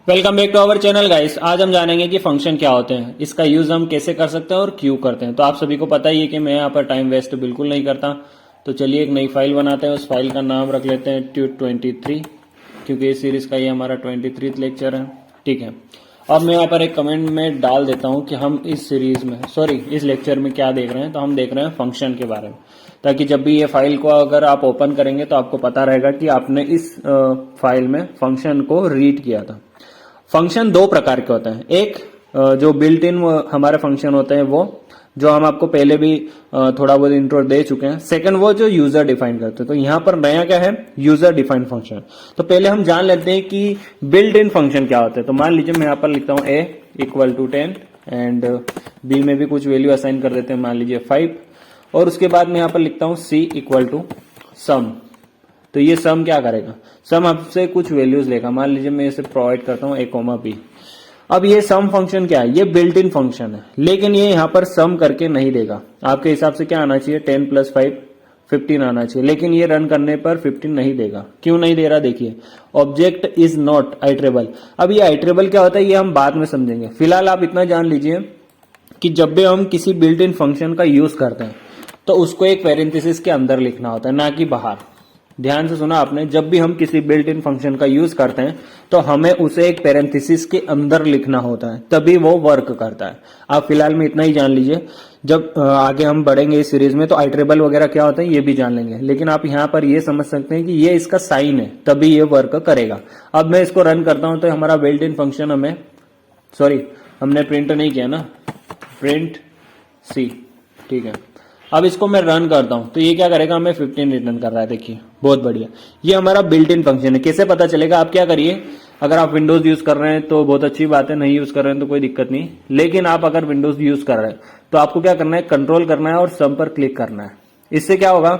Welcome back to our channel guys. आज हम जानेंगे कि फंक्शन क्या होते हैं, इसका यूज हम कैसे कर सकते हैं और क्यों करते हैं। तो आप सभी को पता ही है कि मैं यहाँ पर टाइम वेस्ट बिल्कुल नहीं करता। तो चलिए एक नई फाइल बनाते हैं। उस फाइल का नाम रख लेते हैं ट्यूट23, क्योंकि इस सीरीज का ये हमारा 23 लेक्चर है। ठीक है, अब मैं यहाँ पर एक कमेंट में डाल देता हूँ कि हम इस सीरीज में इस लेक्चर में क्या देख रहे हैं। तो हम देख रहे हैं फंक्शन के बारे में, ताकि जब भी ये फाइल को अगर आप ओपन करेंगे तो आपको पता रहेगा कि आपने इस फाइल में फंक्शन को रीड किया था। फंक्शन दो प्रकार के होते हैं। एक जो बिल्ट इन हमारे फंक्शन होते हैं, वो जो हम आपको पहले भी थोड़ा बहुत इंट्रो दे चुके हैं। सेकंड वो जो यूजर डिफाइन करते हैं। तो यहाँ पर नया क्या है, यूजर डिफाइंड फंक्शन। तो पहले हम जान लेते हैं कि बिल्ट इन फंक्शन क्या होते हैं। तो मान लीजिए मैं यहाँ पर लिखता हूँ a = 10 एंड b में भी कुछ वैल्यू असाइन कर देते हैं, मान लीजिए 5। और उसके बाद मैं यहाँ पर लिखता हूँ c = सम। तो ये सम क्या करेगा, सम आपसे कुछ वैल्यूज लेगा। मान लीजिए मैं इसे प्रोवाइड करता हूँ a, b। अब ये सम फंक्शन क्या है, ये बिल्ट इन फंक्शन है, लेकिन ये यहाँ पर सम करके नहीं देगा। आपके हिसाब से क्या आना चाहिए, 10 + 5 15 आना चाहिए, लेकिन ये रन करने पर 15 नहीं देगा। क्यों नहीं दे रहा, देखिए, ऑब्जेक्ट इज नॉट आइटरेबल। अब ये आइटरेबल क्या होता है ये हम बाद में समझेंगे। फिलहाल आप इतना जान लीजिए कि जब भी हम किसी बिल्ट इन फंक्शन का यूज करते हैं तो उसको एक पैरेंथेसिस के अंदर लिखना होता है, ना कि बाहर। ध्यान से सुना आपने, जब भी हम किसी बिल्ट इन फंक्शन का यूज करते हैं तो हमें उसे एक पैरेंथेसिस के अंदर लिखना होता है, तभी वो वर्क करता है। आप फिलहाल में इतना ही जान लीजिए। जब आगे हम बढ़ेंगे इस सीरीज में तो आइटरेबल वगैरह क्या होता है ये भी जान लेंगे, लेकिन आप यहाँ पर ये समझ सकते हैं कि ये इसका साइन है, तभी ये वर्क करेगा। अब मैं इसको रन करता हूं तो हमारा बिल्ट इन फंक्शन हमने प्रिंट नहीं किया ना, प्रिंट सी। ठीक है, अब इसको मैं रन करता हूं तो ये क्या करेगा, हमें 15 रिटर्न कर रहा है। देखिए बहुत बढ़िया, ये हमारा बिल्ट इन फंक्शन है। कैसे पता चलेगा, आप क्या करिए, अगर आप विंडोज यूज कर रहे हैं तो बहुत अच्छी बात है, नहीं यूज कर रहे हैं तो कोई दिक्कत नहीं। लेकिन आप अगर विंडोज यूज कर रहे हैं तो आपको क्या करना है, कंट्रोल करना है और सम पर क्लिक करना है। इससे क्या होगा,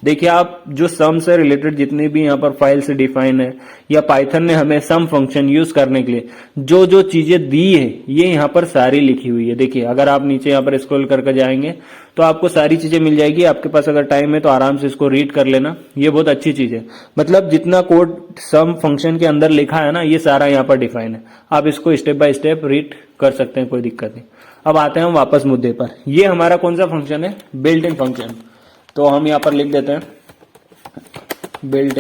देखिए, आप जो सम से रिलेटेड जितनी भी यहाँ पर फाइल से डिफाइन है या पाइथन ने हमें सम फंक्शन यूज करने के लिए जो जो चीजें दी है ये यहाँ पर सारी लिखी हुई है। देखिए, अगर आप नीचे यहाँ पर स्क्रॉल करके जाएंगे तो आपको सारी चीजें मिल जाएगी। आपके पास अगर टाइम है तो आराम से इसको रीड कर लेना, ये बहुत अच्छी चीज है। मतलब जितना कोड सम फंक्शन के अंदर लिखा है ना, ये सारा यहाँ पर डिफाइन है। आप इसको स्टेप बाय स्टेप रीड कर सकते हैं, कोई दिक्कत नहीं। अब आते हैं हम वापस मुद्दे पर। ये हमारा कौन सा फंक्शन है, बिल्ट इन फंक्शन। तो हम यहां पर लिख देते हैं बिल्ट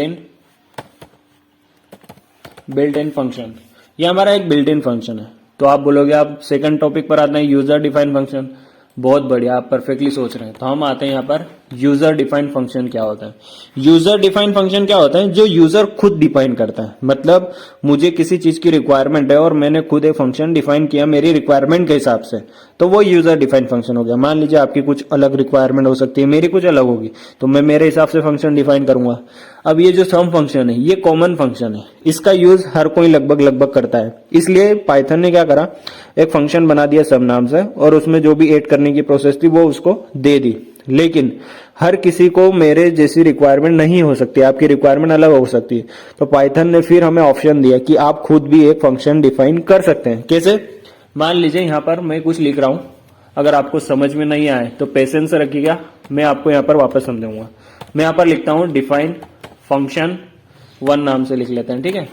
इन फंक्शन। ये हमारा एक बिल्ट इन फंक्शन है। तो आप बोलोगे, आप सेकंड टॉपिक पर आते हैं, यूजर डिफाइंड फंक्शन। बहुत बढ़िया, आप परफेक्टली सोच रहे हैं। तो हम आते हैं यहाँ पर यूजर डिफाइंड फंक्शन क्या होता है। यूजर डिफाइंड फंक्शन क्या होता है, जो यूजर खुद डिफाइन करता है। मतलब मुझे किसी चीज की रिक्वायरमेंट है और मैंने खुद एक फंक्शन डिफाइन किया मेरी रिक्वायरमेंट के हिसाब से, तो वो यूजर डिफाइंड फंक्शन हो गया। मान लीजिए आपकी कुछ अलग रिक्वायरमेंट हो सकती है, मेरी कुछ अलग होगी, तो मैं मेरे हिसाब से फंक्शन डिफाइन करूंगा। अब ये जो सम फंक्शन है ये कॉमन फंक्शन है, इसका यूज हर कोई लगभग करता है। इसलिए पाइथन ने क्या करा, एक फंक्शन बना दिया सब नाम से, और उसमें जो भी ऐड करने की प्रोसेस थी वो उसको दे दी। लेकिन हर किसी को मेरे जैसी रिक्वायरमेंट नहीं हो सकती, आपकी रिक्वायरमेंट अलग हो सकती है। तो पाइथन ने फिर हमें ऑप्शन दिया कि आप खुद भी एक फंक्शन डिफाइन कर सकते हैं। कैसे, मान लीजिए यहाँ पर मैं कुछ लिख रहा हूं, अगर आपको समझ में नहीं आए तो पेशेंस से रखिएगा, मैं आपको यहाँ पर वापस समझाऊंगा। मैं यहाँ पर लिखता हूं डिफाइन फंक्शन 1 नाम से लिख लेते हैं, ठीक है।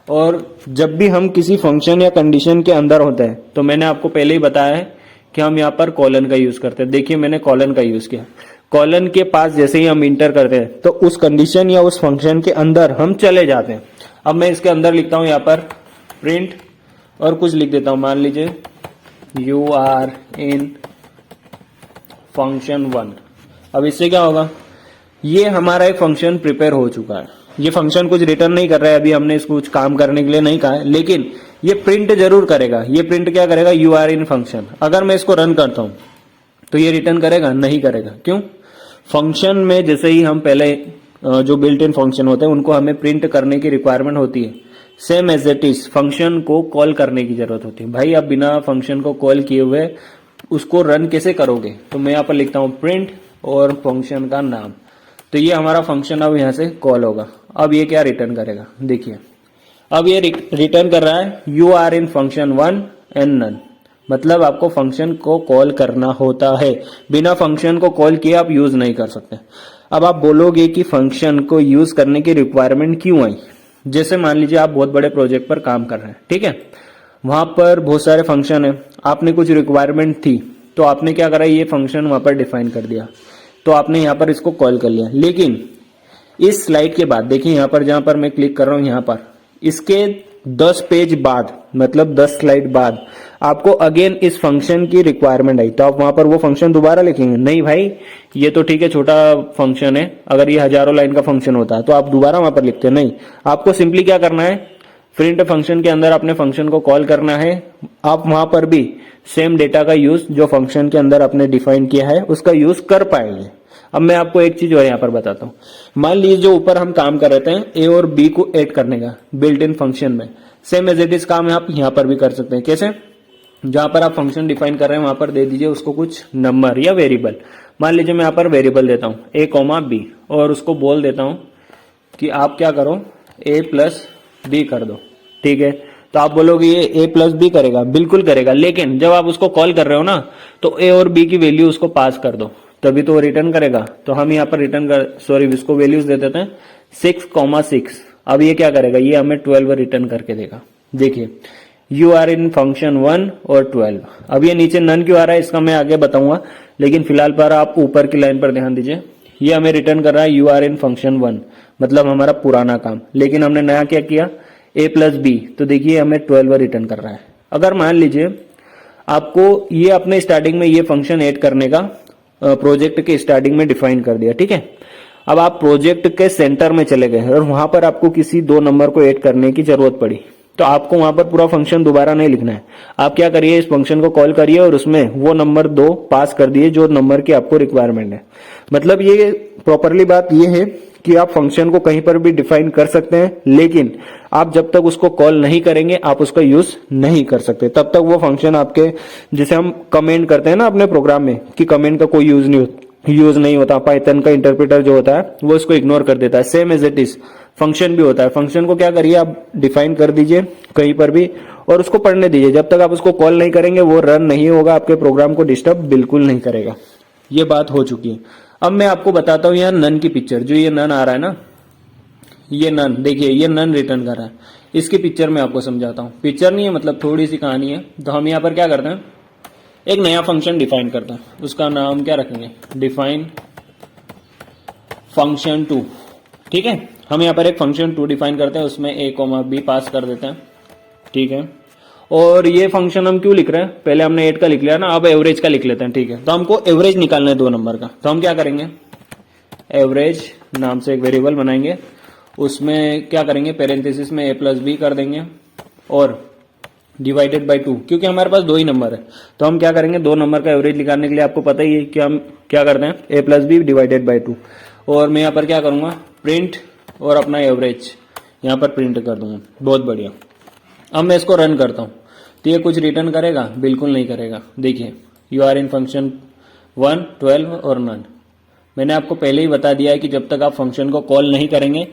और जब भी हम किसी फंक्शन या कंडीशन के अंदर होते हैं तो मैंने आपको पहले ही बताया है कि हम यहाँ पर कॉलन का यूज करते हैं। देखिए, मैंने कॉलन का यूज किया। कॉलन के पास जैसे ही हम इंटर करते हैं तो उस कंडीशन या उस फंक्शन के अंदर हम चले जाते हैं। अब मैं इसके अंदर लिखता हूं यहाँ पर प्रिंट और कुछ लिख देता हूं, मान लीजिए यू आर इन फंक्शन 1। अब इससे क्या होगा, ये हमारा एक फंक्शन प्रिपेयर हो चुका है। ये फंक्शन कुछ रिटर्न नहीं कर रहा है, अभी हमने इसको कुछ काम करने के लिए नहीं कहा है, लेकिन ये प्रिंट जरूर करेगा। ये प्रिंट क्या करेगा, यू आर इन फंक्शन। अगर मैं इसको रन करता हूं तो ये रिटर्न करेगा, नहीं करेगा। क्यों, फंक्शन में जैसे ही हम पहले जो बिल्ट इन फंक्शन होते हैं उनको हमें प्रिंट करने की रिक्वायरमेंट होती है, same as it is function को कॉल करने की जरूरत होती है। भाई, आप बिना फंक्शन को कॉल किए हुए उसको रन कैसे करोगे। तो मैं यहाँ पर लिखता हूं प्रिंट और फंक्शन का नाम। तो ये हमारा फंक्शन अब यहां से कॉल होगा। अब ये क्या रिटर्न करेगा, देखिए, अब ये रिटर्न कर रहा है you are in function 1 and none. मतलब आपको फंक्शन को कॉल करना होता है, बिना फंक्शन को कॉल किए आप यूज नहीं कर सकते। अब आप बोलोगे कि फंक्शन को यूज करने की रिक्वायरमेंट क्यों आई, जैसे मान लीजिए आप बहुत बड़े प्रोजेक्ट पर काम कर रहे हैं, ठीक है, वहां पर बहुत सारे फंक्शन है, आपने कुछ रिक्वायरमेंट थी तो आपने क्या करा, ये फंक्शन वहां पर डिफाइन कर दिया, तो आपने यहाँ पर इसको कॉल कर लिया। लेकिन इस स्लाइड के बाद देखिए यहाँ पर जहां पर मैं क्लिक कर रहा हूं, यहाँ पर इसके 10 पेज बाद, मतलब 10 स्लाइड बाद आपको अगेन इस फंक्शन की रिक्वायरमेंट आई, तो आप वहां पर वो फंक्शन दोबारा लिखेंगे? नहीं भाई, ये तो ठीक है छोटा फंक्शन है, अगर ये हजारों लाइन का फंक्शन होता है तो आप दोबारा वहां पर लिखते हैं। नहीं, आपको सिंपली क्या करना है, प्रिंट फंक्शन के अंदर अपने फंक्शन को कॉल करना है, आप वहां पर भी सेम डेटा का यूज जो फंक्शन के अंदर आपने डिफाइन किया है उसका यूज कर पाएंगे। अब मैं आपको एक चीज और यहाँ पर बताता हूँ। मान लीजिए जो ऊपर हम काम कर रहे थे ए और बी को ऐड करने का बिल्ट इन फंक्शन में, सेम एज इट इज काम है आप यहाँ पर भी कर सकते हैं। कैसे? जहां पर आप फंक्शन डिफाइन कर रहे हैं वहां पर दे दीजिए उसको कुछ नंबर या वेरिएबल। मान लीजिए मैं यहाँ पर वेरिएबल देता हूँ ए कॉमा बी और उसको बोल देता हूँ कि आप क्या करो, ए प्लस बी कर दो, ठीक है। तो आप बोलोगे ये ए प्लस बी करेगा, बिल्कुल करेगा, लेकिन जब आप उसको कॉल कर रहे हो ना तो ए और बी की वैल्यू उसको पास कर दो, तभी तो वो रिटर्न करेगा। तो हम यहाँ पर इसको वैल्यूज दे देते हैं 6,6। अब ये क्या करेगा, ये हमें 12 रिटर्न करके देगा। देखिए यू आर इन फंक्शन 1 और 12। अब ये नीचे नन क्यों आ रहा है इसका मैं आगे बताऊंगा, लेकिन फिलहाल पर आप ऊपर की लाइन पर ध्यान दीजिए। ये हमें रिटर्न कर रहा है यू आर इन फंक्शन 1, मतलब हमारा पुराना काम, लेकिन हमने नया क्या किया, ए प्लस बी, तो देखिए हमें 12 रिटर्न कर रहा है। अगर मान लीजिए आपको ये अपने स्टार्टिंग में ये फंक्शन ऐड करने का प्रोजेक्ट के स्टार्टिंग में डिफाइन कर दिया, ठीक है। अब आप प्रोजेक्ट के सेंटर में चले गए और वहां पर आपको किसी 2 नंबर को ऐड करने की जरूरत पड़ी, तो आपको वहां पर पूरा फंक्शन दोबारा नहीं लिखना है। आप क्या करिए, इस फंक्शन को कॉल करिए और उसमें वो नंबर 2 पास कर दिए जो नंबर की आपको रिक्वायरमेंट है। मतलब ये प्रॉपरली बात ये है कि आप फंक्शन को कहीं पर भी डिफाइन कर सकते हैं, लेकिन आप जब तक उसको कॉल नहीं करेंगे आप उसका यूज नहीं कर सकते। तब तक वो फंक्शन आपके, जिसे हम कमेंट करते हैं ना अपने प्रोग्राम में कि कमेंट का कोई यूज नहीं होता, पाइथन का इंटरप्रेटर जो होता है वो इसको इग्नोर कर देता है। Same as it is function भी होता है। फंक्शन को क्या करिए, आप डिफाइन कर दीजिए कहीं पर भी और उसको पढ़ने दीजिए। जब तक आप उसको कॉल नहीं करेंगे वो रन नहीं होगा, आपके प्रोग्राम को डिस्टर्ब बिल्कुल नहीं करेगा। ये बात हो चुकी है। अब मैं आपको बताता हूं यहाँ नन की पिक्चर, जो ये नन आ रहा है ना, ये नन, देखिए ये नन रिटर्न कर रहा है। इसकी पिक्चर मैं आपको समझाता हूँ। पिक्चर नहीं है, मतलब थोड़ी सी कहानी है। तो हम यहाँ पर क्या करते हैं, एक नया फंक्शन डिफाइन करते हैं, उसका नाम क्या रखेंगे, डिफाइन फंक्शन 2, ठीक है। हम यहाँ पर एक फंक्शन 2 डिफाइन करते हैं, उसमें ए कॉमा बी पास कर देते हैं, ठीक है। और ये फंक्शन हम क्यों लिख रहे हैं, पहले हमने 8 का लिख लिया ना, अब एवरेज का लिख लेते हैं, ठीक है। तो हमको एवरेज निकालना है 2 नंबर का, तो हम क्या करेंगे, एवरेज नाम से एक वेरिएबल बनाएंगे, उसमें क्या करेंगे, पेरेंथेसिस में ए प्लस बी कर देंगे और डिवाइडेड बाई 2, क्योंकि हमारे पास 2 ही नंबर है। तो हम क्या करेंगे, 2 नंबर का एवरेज निकालने के लिए आपको पता ही है कि हम क्या करते हैं, ए प्लस बी डिवाइडेड बाई 2। और मैं यहाँ पर क्या करूंगा, प्रिंट और अपना एवरेज यहाँ पर प्रिंट कर दूंगा। बहुत बढ़िया। अब मैं इसको रन करता हूँ तो ये कुछ रिटर्न करेगा, बिल्कुल नहीं करेगा। देखिए यू आर इन फंक्शन 1, 12 और नन। मैंने आपको पहले ही बता दिया है कि जब तक आप फंक्शन को कॉल नहीं करेंगे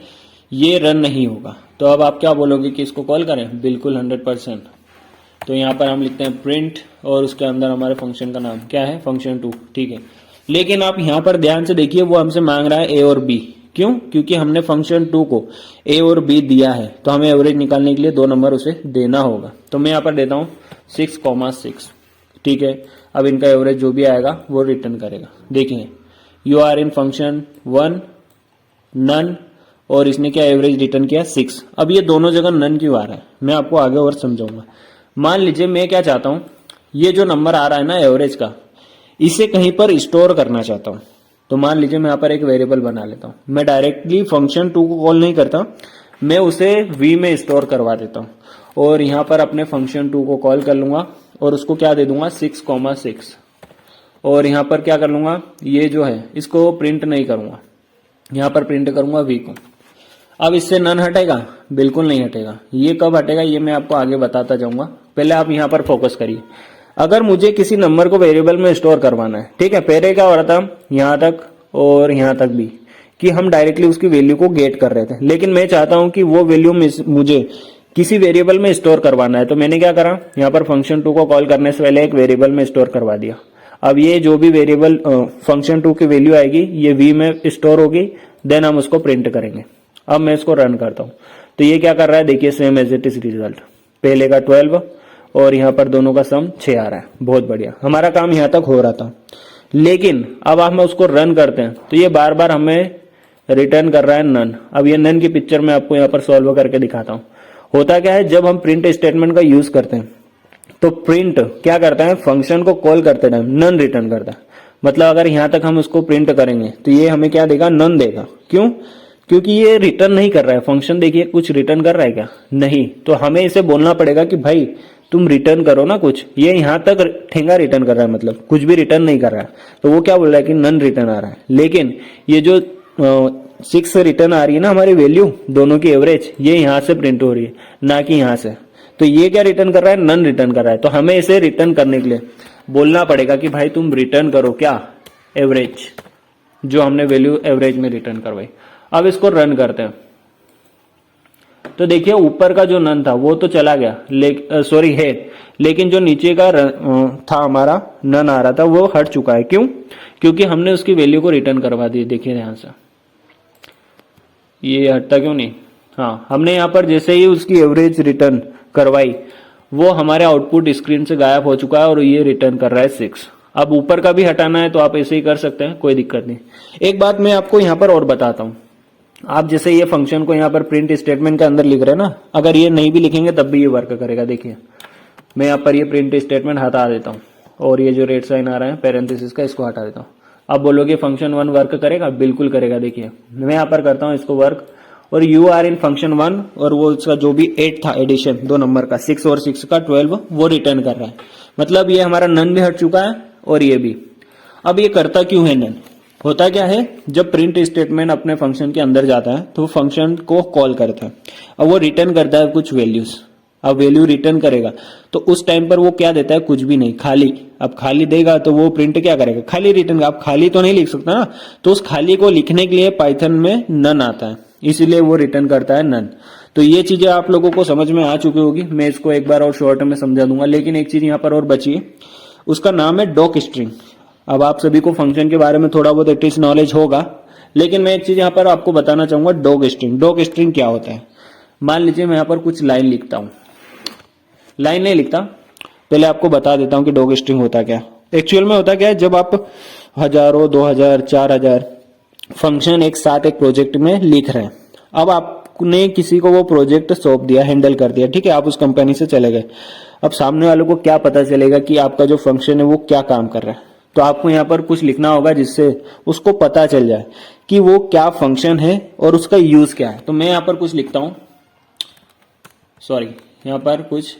ये रन नहीं होगा। तो अब आप क्या बोलोगे कि इसको कॉल करें, बिल्कुल 100%। तो यहाँ पर हम लिखते हैं प्रिंट और उसके अंदर हमारे फंक्शन का नाम क्या है, फंक्शन 2, ठीक है। लेकिन आप यहाँ पर ध्यान से देखिए, वो हमसे मांग रहा है ए और बी। क्यों? क्योंकि हमने फंक्शन 2 को ए और बी दिया है, तो हमें एवरेज निकालने के लिए 2 नंबर उसे देना होगा। तो मैं यहाँ पर देता हूँ 6,6, ठीक है। अब इनका एवरेज जो भी आएगा वो रिटर्न करेगा। देखिए you are in function 1 none, और इसने क्या एवरेज रिटर्न किया 6। अब ये दोनों जगह नन क्यों आ रहा है मैं आपको आगे और समझाऊंगा। मान लीजिए मैं क्या चाहता हूं, ये जो नंबर आ रहा है ना एवरेज का, इसे कहीं पर स्टोर करना चाहता हूं। तो मान लीजिए मैं यहाँ पर एक वेरिएबल बना लेता हूं। मैं डायरेक्टली फंक्शन 2 को कॉल नहीं करता, मैं उसे v में स्टोर करवा देता हूं और यहाँ पर अपने फंक्शन 2 को कॉल कर लूंगा और उसको क्या दे दूंगा 6,6। और यहाँ पर क्या कर लूंगा, ये जो है इसको प्रिंट नहीं करूंगा, यहाँ पर प्रिंट करूंगा v को। अब इससे नन हटेगा, बिल्कुल नहीं हटेगा। ये कब हटेगा ये मैं आपको आगे बताता जाऊंगा, पहले आप यहाँ पर फोकस करिए। अगर मुझे किसी नंबर को वेरिएबल में स्टोर करवाना है, ठीक है, पहले क्या हो रहा था यहाँ तक और यहाँ तक भी कि हम डायरेक्टली उसकी वैल्यू को गेट कर रहे थे, लेकिन मैं चाहता हूं कि वो वैल्यू मुझे किसी वेरिएबल में स्टोर करवाना है। तो मैंने क्या करा, यहाँ पर फंक्शन 2 को कॉल करने से पहले एक वेरिएबल में स्टोर करवा दिया। अब ये जो भी वेरिएबल फंक्शन 2 की वैल्यू आएगी ये v में स्टोर होगी, देन हम उसको प्रिंट करेंगे। अब मैं इसको रन करता हूं तो ये क्या कर रहा है, देखिए same as it is result, पहले का 12 और यहाँ पर दोनों का सम 6 आ रहा है। बहुत बढ़िया, हमारा काम यहाँ तक हो रहा था। लेकिन अब हम उसको रन करते हैं तो ये बार बार हमें रिटर्न कर रहा है नन। अब ये नन की पिक्चर मैं आपको यहाँ पर सॉल्व करके दिखाता हूँ। होता क्या है, जब हम प्रिंट स्टेटमेंट का यूज करते हैं तो प्रिंट क्या करता है, फंक्शन को कॉल करते टाइम नन रिटर्न करता है। मतलब अगर यहां तक हम उसको प्रिंट करेंगे तो ये हमें क्या देगा, नन देगा। क्यों? क्योंकि ये रिटर्न नहीं कर रहा है। फंक्शन देखिए कुछ रिटर्न कर रहा है क्या, नहीं। तो हमें इसे बोलना पड़ेगा कि भाई तुम रिटर्न करो ना कुछ। ये यहां तक ठेंगा रिटर्न कर रहा है, मतलब कुछ भी रिटर्न नहीं कर रहा है। तो वो क्या बोल रहा है कि नन रिटर्न आ रहा है। लेकिन ये जो 6 रिटर्न आ रही है ना हमारी वैल्यू, दोनों की एवरेज, ये यहां से प्रिंट हो रही है ना कि यहां से। तो ये क्या रिटर्न कर रहा है, नन रिटर्न कर रहा है। तो हमें इसे रिटर्न करने के लिए बोलना पड़ेगा कि भाई तुम रिटर्न करो क्या, एवरेज, जो हमने वैल्यू एवरेज में रिटर्न करवाई। अब इसको रन करते हैं तो देखिए ऊपर का जो नन था वो तो चला गया, सॉरी है, लेकिन जो नीचे का था हमारा नन आ रहा था वो हट चुका है। क्यों? क्योंकि हमने उसकी वैल्यू को रिटर्न करवा दी। देखिए ध्यान से, ये हटता क्यों नहीं, हाँ, हमने यहाँ पर जैसे ही उसकी एवरेज रिटर्न करवाई वो हमारे आउटपुट स्क्रीन से गायब हो चुका है और ये रिटर्न कर रहा है 6। अब ऊपर का भी हटाना है तो आप ऐसे ही कर सकते हैं, कोई दिक्कत नहीं। एक बात मैं आपको यहाँ पर और बताता हूँ, आप जैसे ये फंक्शन को यहाँ पर प्रिंट स्टेटमेंट के अंदर लिख रहे हैं ना, अगर ये नहीं भी लिखेंगे तब भी ये वर्क करेगा। देखिए मैं यहाँ पर ये प्रिंट स्टेटमेंट हटा देता हूँ और ये जो रेड साइन आ रहा है पैरेंथेसिस का, इसको हटा देता हूँ। आप बोलोगे फंक्शन 1 वर्क करेगा, बिल्कुल करेगा। देखिए मैं यहाँ पर करता हूँ इसको वर्क, और यू आर इन फंक्शन 1 और वो उसका जो भी 8 था एडिशन 2 नंबर का, 6 और 6 का 12, वो रिटर्न कर रहा है। मतलब ये हमारा नन भी हट चुका है और ये भी। अब ये करता क्यों है नन? होता क्या है, जब प्रिंट स्टेटमेंट अपने फंक्शन के अंदर जाता है तो फंक्शन को कॉल करता है। अब वो रिटर्न करता है कुछ वैल्यूज। अब वैल्यू रिटर्न करेगा तो उस टाइम पर वो क्या देता है, कुछ भी नहीं, खाली। अब खाली देगा तो वो प्रिंट क्या करेगा, खाली रिटर्न। आप खाली तो नहीं लिख सकता ना, तो उस खाली को लिखने के लिए पाइथन में नन आता है, इसीलिए वो रिटर्न करता है नन। तो ये चीजें आप लोगों को समझ में आ चुकी होगी, मैं इसको एक बार और शॉर्ट में समझा दूंगा। लेकिन एक चीज यहाँ पर और बची है, उसका नाम है डॉक स्ट्रिंग। अब आप सभी को फंक्शन के बारे में थोड़ा बहुत एटलीस्ट नॉलेज होगा, लेकिन मैं एक चीज यहाँ पर आपको बताना चाहूंगा, डॉक स्ट्रिंग। डॉक स्ट्रिंग क्या होता है? मान लीजिए मैं यहाँ पर कुछ लाइन लिखता हूं, लाइन नहीं लिखता, पहले आपको बता देता हूं कि डॉक स्ट्रिंग होता क्या। एक्चुअल में होता क्या है, जब आप हजारों, 2000, 4000 फंक्शन एक साथ एक प्रोजेक्ट में लिख रहे हैं, अब आपने किसी को वो प्रोजेक्ट सौंप दिया, हैंडल कर दिया, ठीक है, आप उस कंपनी से चले गए। अब सामने वालों को क्या पता चलेगा कि आपका जो फंक्शन है वो क्या काम कर रहा है? तो आपको यहाँ पर कुछ लिखना होगा जिससे उसको पता चल जाए कि वो क्या फंक्शन है और उसका यूज क्या है। तो मैं यहाँ पर कुछ लिखता हूं, सॉरी, यहाँ पर कुछ,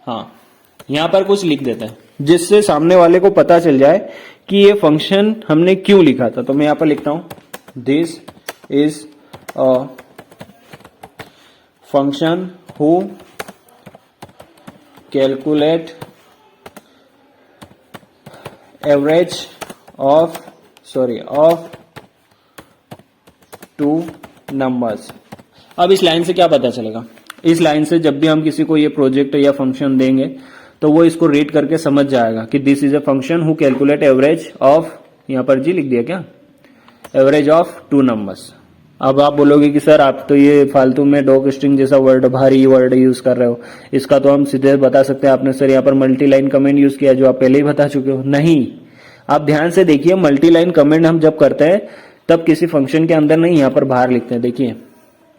हाँ, यहाँ पर कुछ लिख देते हैं जिससे सामने वाले को पता चल जाए कि ये फंक्शन हमने क्यों लिखा था। तो मैं यहाँ पर लिखता हूं, this is a function who calculate average of 2 numbers. अब इस लाइन से क्या पता चलेगा? इस लाइन से जब भी हम किसी को ये प्रोजेक्ट या फंक्शन देंगे तो वो इसको रीड करके समझ जाएगा कि this is a function who calculate average of, यहाँ पर जी लिख दिया क्या, एवरेज ऑफ 2 नंबर्स। अब आप बोलोगे कि सर आप तो ये फालतू में डॉक स्ट्रिंग जैसा वर्ड, भारी वर्ड यूज कर रहे हो, इसका तो हम सीधे बता सकते हैं। आपने सर यहाँ पर मल्टी लाइन कमेंट यूज किया जो आप पहले ही बता चुके हो। नहीं, आप ध्यान से देखिए, मल्टी लाइन कमेंट हम जब करते हैं तब किसी फंक्शन के अंदर नहीं, यहाँ पर बाहर लिखते हैं। देखिए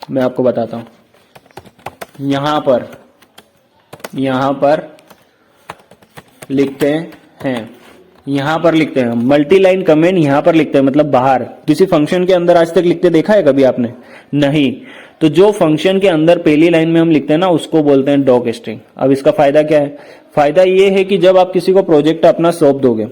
मैं आपको बताता हूं, यहां पर लिखते हैं, यहां पर लिखते हैं मल्टी लाइन कमेंट, यहां पर लिखते हैं मतलब बाहर। किसी फंक्शन के अंदर आज तक लिखते देखा है कभी आपने? नहीं। तो जो फंक्शन के अंदर पहली लाइन में हम लिखते हैं ना, उसको बोलते हैं डॉक स्ट्रिंग। अब इसका फायदा क्या है? फायदा ये है कि जब आप किसी को प्रोजेक्ट अपना सौंप दोगे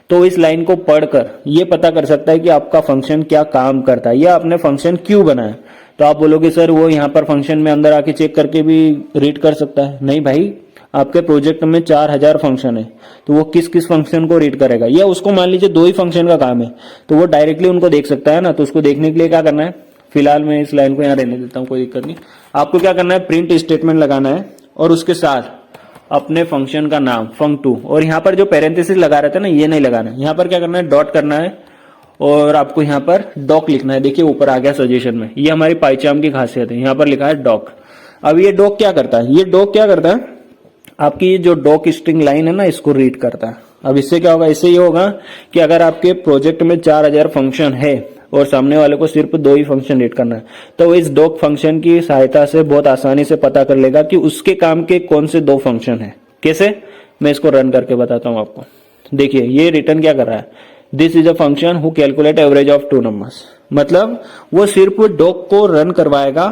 तो इस लाइन को पढ़कर ये पता कर सकता है कि आपका फंक्शन क्या काम करता है या आपने फंक्शन क्यों बनाया। तो आप बोलोगे सर वो यहाँ पर फंक्शन में अंदर आके चेक करके भी रीड कर सकता है। नहीं भाई, आपके प्रोजेक्ट में 4000 फंक्शन है, तो वो किस किस फंक्शन को रीड करेगा? या उसको मान लीजिए 2 ही फंक्शन का काम है तो वो डायरेक्टली उनको देख सकता है ना। तो उसको देखने के लिए क्या करना है, फिलहाल मैं इस लाइन को यहाँ रहने देता हूँ, कोई दिक्कत नहीं। आपको क्या करना है, प्रिंट स्टेटमेंट लगाना है और उसके साथ अपने फंक्शन का नाम फंक2, और यहाँ पर जो पैरेंथेसिस लगा रहे थे ना, ये नहीं लगाना है। यहाँ पर क्या करना है, डॉट करना है और आपको यहाँ पर डॉक लिखना है। देखिए ऊपर आ गया सजेशन में, ये हमारी पाइचार्म की खासियत है। यहाँ पर लिखा है डॉक। अब ये डॉक क्या करता है, ये डॉक क्या करता है, आपकी जो डॉक स्ट्रिंग लाइन है ना, इसको रीड करता है। अब इससे क्या होगा, इससे ये होगा कि अगर आपके प्रोजेक्ट में 4000 फंक्शन है और सामने वाले को सिर्फ 2 ही फंक्शन रीड करना है, तो वो इस डॉक फंक्शन की सहायता से बहुत आसानी से पता कर लेगा कि उसके काम के कौन से 2 फंक्शन है। कैसे, मैं इसको रन करके बताता हूं आपको। देखिए ये रिटर्न क्या कर रहा है, this is a function who calculate average of 2 numbers. मतलब वो सिर्फ डॉक को रन करवाएगा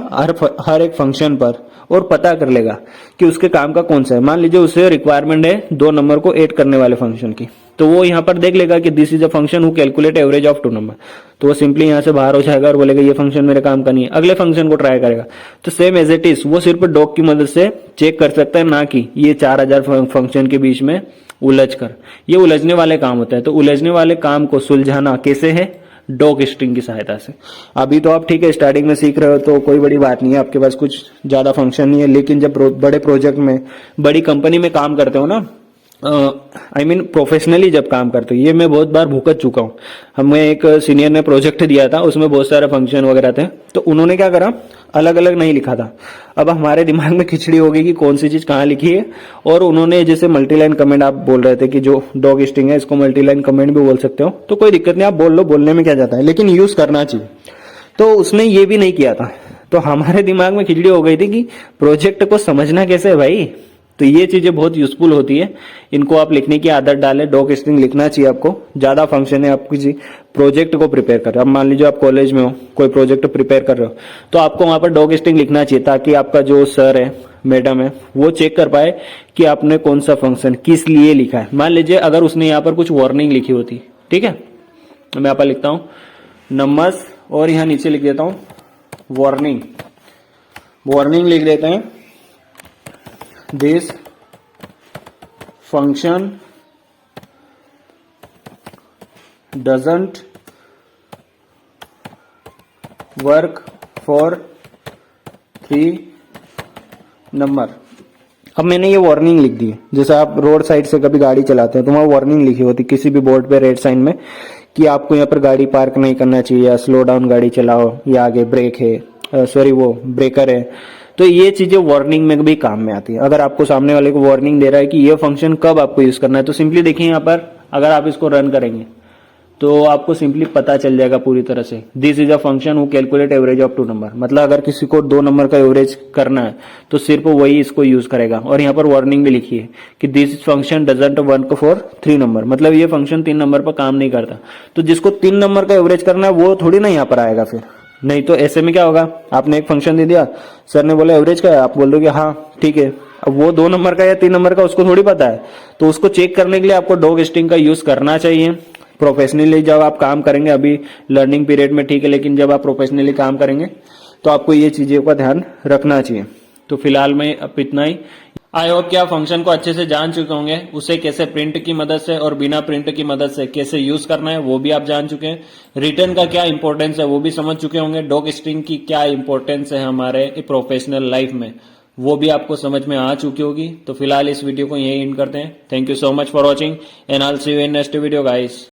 हर एक फंक्शन पर और पता कर लेगा कि उसके काम का कौन सा है। मान लीजिए उसे रिक्वायरमेंट है 2 नंबर को ऐड करने वाले फंक्शन की, तो वो यहाँ पर देख लेगा कि this is a function who calculate average of 2 number, तो वो सिंपली यहाँ से बाहर हो जाएगा और बोलेगा ये फंक्शन मेरे काम का नहीं है, अगले फंक्शन को ट्राई करेगा। तो सेम एज इट इज वो सिर्फ डॉक की मदद से चेक कर सकता है, ना कि ये 4000 फंक्शन के बीच में उलझ कर। ये उलझने वाले काम होता है, तो उलझने वाले काम को सुलझाना कैसे है, डॉक स्ट्रिंग की सहायता से। अभी तो आप ठीक है स्टार्टिंग में सीख रहे हो तो कोई बड़ी बात नहीं है, आपके पास कुछ ज्यादा फंक्शन नहीं है, लेकिन जब बड़े प्रोजेक्ट में बड़ी कंपनी में काम करते हो ना, आई मीन प्रोफेशनली जब काम करते हो, ये मैं बहुत बार भुगत चुका हूँ। हमें एक सीनियर ने प्रोजेक्ट दिया था, उसमें बहुत सारे फंक्शन वगैरह थे, तो उन्होंने क्या करा, अलग अलग नहीं लिखा था। अब हमारे दिमाग में खिचड़ी हो गई कि कौन सी चीज कहाँ लिखी है, और उन्होंने जैसे मल्टीलाइन कमेंट, आप बोल रहे थे कि जो डॉक स्ट्रिंग है इसको मल्टीलाइन कमेंट भी बोल सकते हो, तो कोई दिक्कत नहीं, आप बोल लो, बोलने में क्या जाता है, लेकिन यूज करना चाहिए। तो उसने ये भी नहीं किया था, तो हमारे दिमाग में खिचड़ी हो गई थी कि प्रोजेक्ट को समझना कैसे है भाई। तो ये चीजें बहुत यूजफुल होती है, इनको आप लिखने की आदत डालें। डॉक स्ट्रिंग लिखना चाहिए आपको, ज्यादा फंक्शन है, आप किसी प्रोजेक्ट को प्रिपेयर कर रहे हो, अब मान लीजिए आप कॉलेज में हो, कोई प्रोजेक्ट प्रिपेयर कर रहे हो, तो आपको वहां पर डॉक स्ट्रिंग लिखना चाहिए, ताकि आपका जो सर है, मैडम है, वो चेक कर पाए कि आपने कौन सा फंक्शन किस लिए लिखा है। मान लीजिए अगर उसने यहाँ पर कुछ वार्निंग लिखी होती, ठीक है, मैं यहाँ पर लिखता हूं नंबर्स और यहाँ नीचे लिख देता हूं वार्निंग, वार्निंग लिख देते हैं, this function doesn't work for 3 number. अब मैंने ये वार्निंग लिख दी है, जैसे आप रोड साइड से कभी गाड़ी चलाते हैं तो वहां वार्निंग लिखी होती किसी भी बोर्ड पे रेड साइन में कि आपको यहाँ पर गाड़ी पार्क नहीं करना चाहिए, या स्लो डाउन गाड़ी चलाओ, या आगे ब्रेक है, सॉरी वो ब्रेकर है। तो ये चीजें वार्निंग में भी काम में आती है। अगर आपको सामने वाले को वार्निंग दे रहा है कि ये फंक्शन कब आपको यूज करना है, तो सिंपली देखिए यहाँ पर अगर आप इसको रन करेंगे तो आपको सिंपली पता चल जाएगा पूरी तरह से, this is a function who calculate average of 2 number. मतलब अगर किसी को 2 नंबर का एवरेज करना है तो सिर्फ वही इसको यूज करेगा। और यहाँ पर वार्निंग भी लिखी है कि this function doesn't work for 3 number, मतलब ये फंक्शन 3 नंबर पर काम नहीं करता। तो जिसको 3 नंबर का एवरेज करना है वो थोड़ी ना यहाँ पर आएगा फिर, नहीं तो ऐसे में क्या होगा, आपने एक फंक्शन दे दिया, सर ने बोला एवरेज का है, आप बोल दो कि हाँ ठीक है, अब वो 2 नंबर का या 3 नंबर का उसको थोड़ी पता है। तो उसको चेक करने के लिए आपको डॉक स्ट्रिंग का यूज करना चाहिए। प्रोफेशनली जब आप काम करेंगे, अभी लर्निंग पीरियड में ठीक है, लेकिन जब आप प्रोफेशनली काम करेंगे तो आपको ये चीजों का ध्यान रखना चाहिए। तो फिलहाल में अब इतना ही। आई होप कि आप फंक्शन को अच्छे से जान चुके होंगे, उसे कैसे प्रिंट की मदद से और बिना प्रिंट की मदद से कैसे यूज करना है वो भी आप जान चुके हैं। रिटर्न का क्या इंपॉर्टेंस है वो भी समझ चुके होंगे। डॉक स्ट्रिंग की क्या इंपॉर्टेंस है हमारे प्रोफेशनल लाइफ में वो भी आपको समझ में आ चुकी होगी। तो फिलहाल इस वीडियो को यही एंड करते हैं। Thank you so much for watching and I will see you in next video guys.